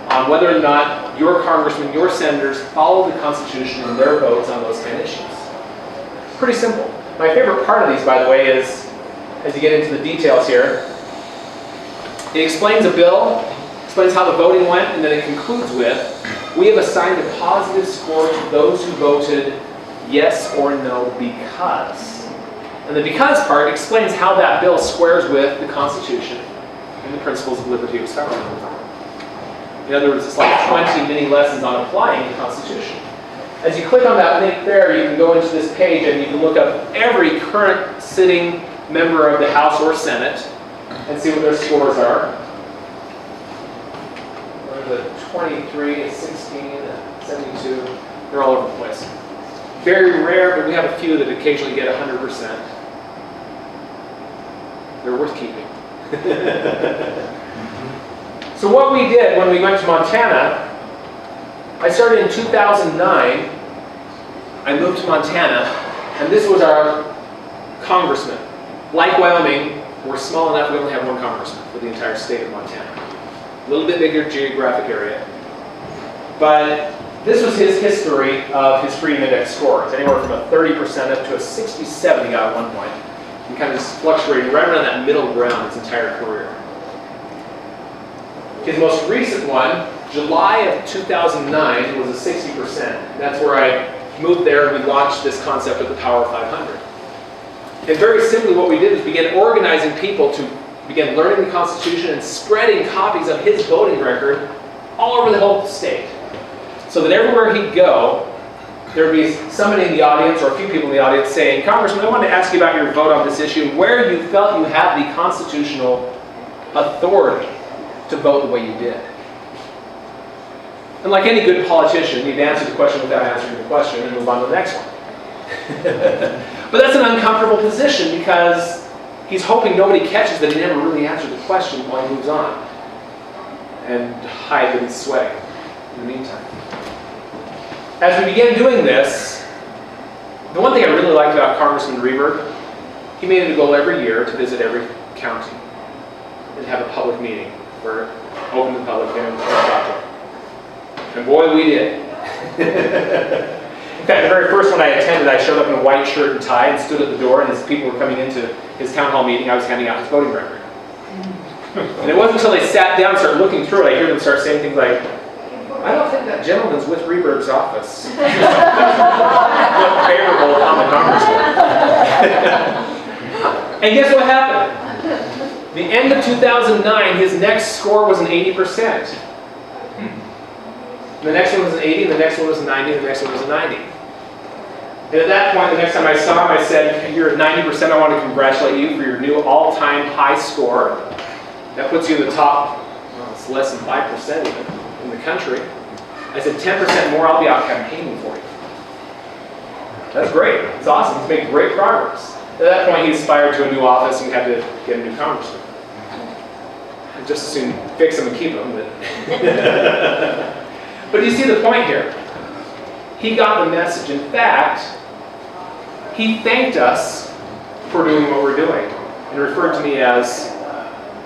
on whether or not your congressmen, your senators follow the Constitution and their votes on those 10 issues. Pretty simple. My favorite part of these, by the way, is, as you get into the details here, it explains a bill, explains how the voting went, and then it concludes with, we have assigned a positive score to those who voted yes or no because. And the because part explains how that bill squares with the Constitution and the principles of liberty of government. In other words, it's like 20 mini lessons on applying the Constitution. As you click on that link there, you can go into this page and you can look up every current sitting member of the House or Senate and see what their scores are. The 23, 16, 72, they're all over the place. Very rare, but we have a few that occasionally get 100%. They're worth keeping. So what we did when we went to Montana, I started in 2009. I moved to Montana, and this was our congressman. Like Wyoming, we're small enough we only have one congressman for the entire state of Montana. A little bit bigger geographic area. But this was his history of his freedom index scores, anywhere from a 30% up to a 60-70 he got at one point. He kind of just fluctuating right around that middle ground his entire career. His most recent one, July of 2009, was a 60%. That's where I moved there and we launched this concept of the Power of 500. And very simply what we did was begin organizing people to begin learning the Constitution and spreading copies of his voting record all over the whole state. So that everywhere he'd go, there would be somebody in the audience or a few people in the audience saying, Congressman, I wanted to ask you about your vote on this issue and where you felt you had the constitutional authority to vote the way you did. And like any good politician, you'd answer the question without answering the question and move on to the next one. But that's an uncomfortable position because he's hoping nobody catches that he never really answered the question while he moves on. And hide with his swag in the meantime. As we began doing this, the one thing I really liked about Congressman Reber, he made it a goal every year to visit every county and have a public meeting where open to the public and talk to them. And boy, we did. In fact, the very first one I attended, I showed up in a white shirt and tie and stood at the door, and as people were coming into his town hall meeting, I was handing out his voting record. And it wasn't until they sat down and started looking through it, I hear them start saying things like, I don't think that gentleman's with Reberg's office. Look favorable on the congressman. And guess what happened? The end of 2009, his next score was an 80%. The next one was an 80, and the next one was a 90, and the next one was a 90. And at that point, the next time I saw him, I said, you're at 90%, I want to congratulate you for your new all-time high score. That puts you in the top, well, it's less than 5% even, in the country. I said, 10% more, I'll be out campaigning for you. That's great. It's awesome. He's made great progress. At that point, he aspired to a new office and had to get a new congressman. I'd just as soon fix him and keep him. But you see the point here. He got the message. In fact, he thanked us for doing what we're doing and referred to me as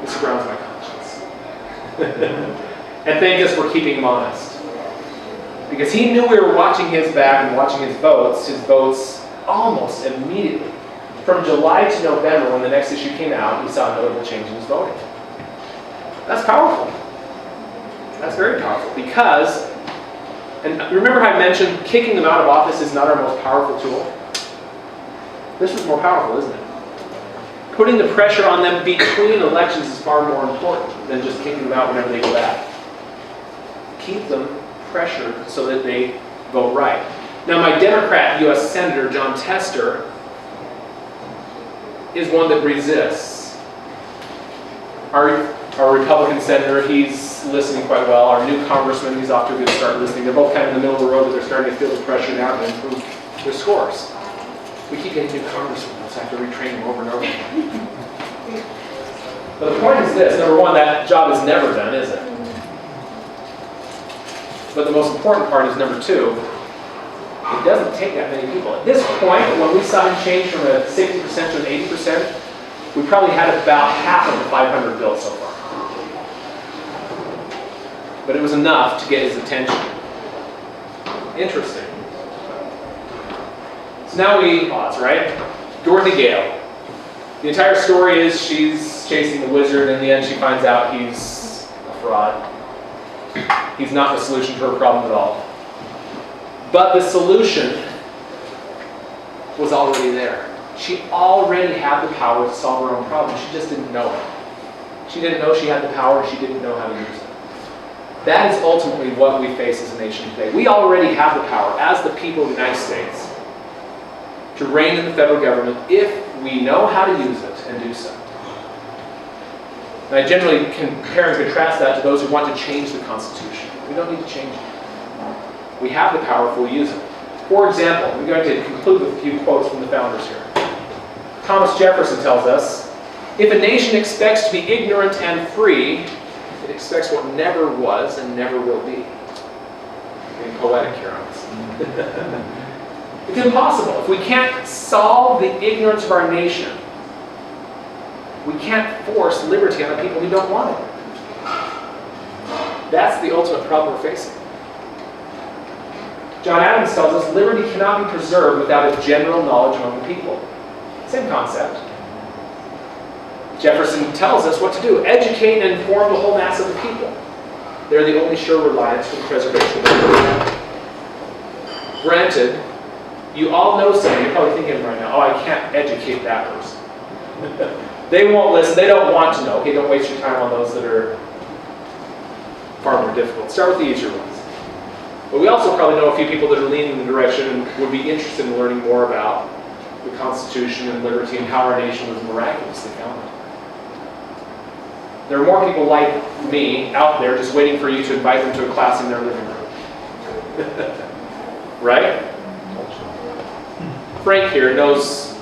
Mr. Brown's my conscience. And thanked us for keeping him honest. Because he knew we were watching his back and watching his votes almost immediately. From July to November, when the next issue came out, we saw a notable change in his voting. That's powerful. That's very powerful because, and remember how I mentioned kicking them out of office is not our most powerful tool? This is more powerful, isn't it? Putting the pressure on them between elections is far more important than just kicking them out whenever they go back. Keep them pressured so that they vote right. Now, my Democrat U.S. Senator, John Tester, is one that resists. Our Republican senator, he's listening quite well. Our new congressman, he's off to a good start listening. They're both kind of in the middle of the road, but they're starting to feel the pressure now to improve their scores. We keep getting new congressmen, so I have to retrain them over and over again. But the point is this, number one, that job is never done, is it? But the most important part is number two, it doesn't take that many people. At this point, when we saw him change from a 60% to an 80%, we probably had about half of the 500 built so far. But it was enough to get his attention. Interesting. So now we pause, right? Dorothy Gale. The entire story is she's chasing the wizard, and in the end she finds out he's a fraud. He's not the solution to her problem at all. But the solution was already there. She already had the power to solve her own problem. She just didn't know it. She didn't know she had the power, and she didn't know how to use it. That is ultimately what we face as a nation today. We already have the power, as the people of the United States, to reign in the federal government if we know how to use it and do so. And I generally compare and contrast that to those who want to change the Constitution. We don't need to change it. We have the power if we'll use it. For example, I'm going to conclude with a few quotes from the founders here. Thomas Jefferson tells us, "If a nation expects to be ignorant and free, it expects what never was and never will be." Being poetic here on this. It's impossible. If we can't solve the ignorance of our nation, we can't force liberty on the people who don't want it. That's the ultimate problem we're facing. John Adams tells us liberty cannot be preserved without a general knowledge among the people. Same concept. Jefferson tells us what to do. Educate and inform the whole mass of the people. They're the only sure reliance for the preservation of liberty. Granted, you all know something. You're probably thinking right now, oh, I can't educate that person. They won't listen. They don't want to know. Okay, don't waste your time on those that are far more difficult. Start with the easier ones. But we also probably know a few people that are leaning in the direction and would be interested in learning more about the Constitution and liberty and how our nation was miraculously founded. There are more people like me out there just waiting for you to invite them to a class in their living room. Right? Frank here knows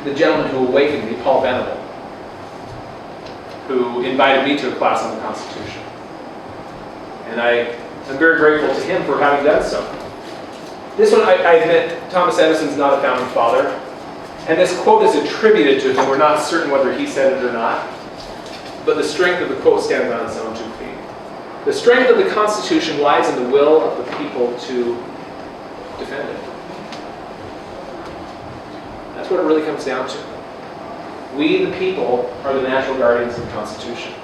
the gentleman who awakened me, Paul Venable, who invited me to a class on the Constitution. And I'm very grateful to him for having done so. This one, I admit, Thomas Edison's not a founding father, and this quote is attributed to him. We're not certain whether he said it or not, but the strength of the quote stands on its own 2 feet. The strength of the Constitution lies in the will of the people to defend it. That's what it really comes down to. We, the people, are the natural guardians of the Constitution.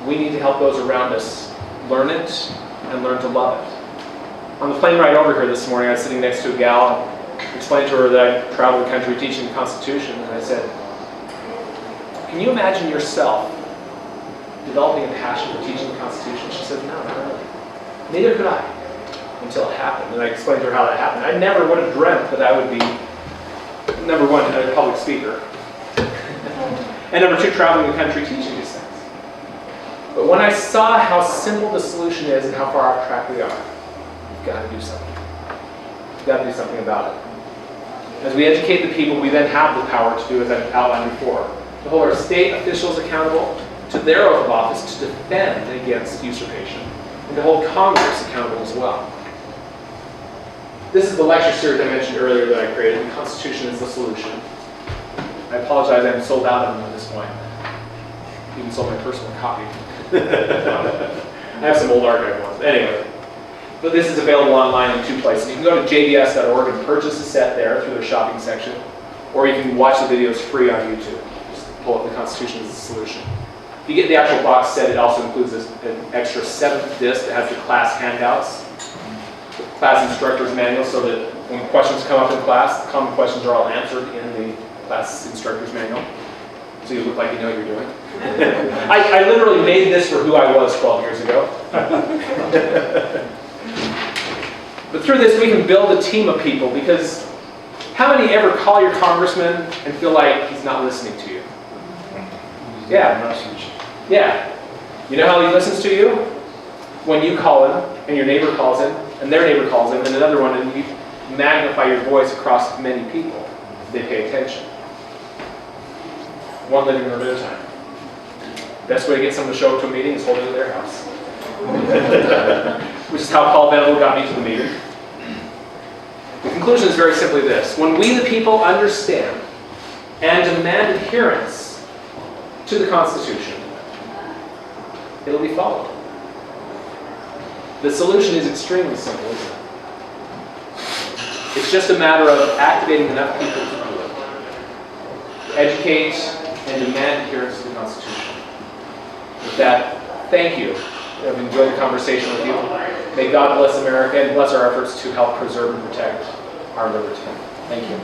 We need to help those around us learn it and learn to love it. On the plane ride over here this morning, I was sitting next to a gal and explained to her that I traveled the country teaching the Constitution, and I said, "Can you imagine yourself developing a passion for teaching the Constitution?" She said, "No, not really." Neither could I, until it happened. And I explained to her how that happened. I never would have dreamt that I would be, number one, a public speaker, and number two, traveling the country teaching these things. But when I saw how simple the solution is and how far off track we are, we've got to do something. We've got to do something about it. As we educate the people, we then have the power to do as I've outlined before, to hold our state officials accountable to their oath of office to defend against usurpation, and to hold Congress accountable as well. This is the lecture series I mentioned earlier that I created. The Constitution is the solution. I apologize, I'm sold out of them at this point. Even sold my personal copy. I have some old archive ones. Anyway, but this is available online in 2 places. You can go to jbs.org and purchase a set there through their shopping section, or you can watch the videos free on YouTube. Just pull up the Constitution as a solution. If you get the actual box set, it also includes an extra 7th disc that has the class handouts, the class instructor's manual, so that when questions come up in class, the common questions are all answered in the class instructor's manual. So you look like you know what you're doing. I literally made this for who I was 12 years ago. But through this, we can build a team of people, because how many ever call your congressman and feel like he's not listening to you? Yeah. Yeah. You know how he listens to you? When you call him, and your neighbor calls him, and their neighbor calls him, and another one, and you magnify your voice across many people. They pay attention. One living room at a time. Best way to get someone to show up to a meeting is hold it at their house. Which is how Paul Venable got me to the meeting. The conclusion is very simply this. When we the people understand and demand adherence to the Constitution, it'll be followed. The solution is extremely simple, isn't it? It's just a matter of activating enough people to do it. Educate and demand adherence to the Constitution. With that, thank you. I've enjoyed the conversation with you. May God bless America and bless our efforts to help preserve and protect our liberty. Thank you.